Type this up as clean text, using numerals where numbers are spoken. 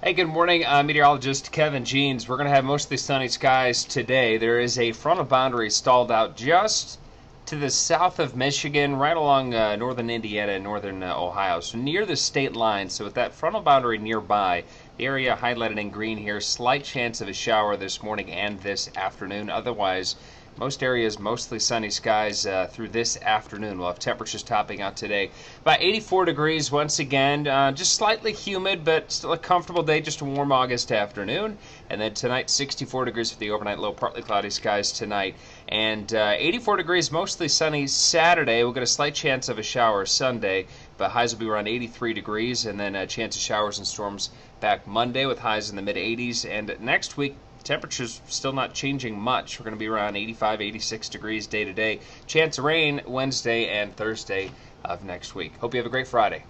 Hey, good morning. Meteorologist Kevin Jeans. We're going to have mostly sunny skies today. There is a frontal boundary stalled out just to the south of Michigan, right along northern Indiana and northern Ohio, so near the state line. So with that frontal boundary nearby, the area highlighted in green here, slight chance of a shower this morning and this afternoon. Otherwise, most areas, mostly sunny skies through this afternoon. We'll have temperatures topping out today. About 84 degrees once again. Just slightly humid, but still a comfortable day. Just a warm August afternoon. And then tonight, 64 degrees for the overnight low. Partly cloudy skies tonight. And 84 degrees, mostly sunny Saturday. We'll get a slight chance of a shower Sunday. But highs will be around 83 degrees. And then a chance of showers and storms back Monday with highs in the mid-80s. And next week, temperatures still not changing much. We're going to be around 85, 86 degrees day to day. Chance of rain Wednesday and Thursday of next week. Hope you have a great Friday.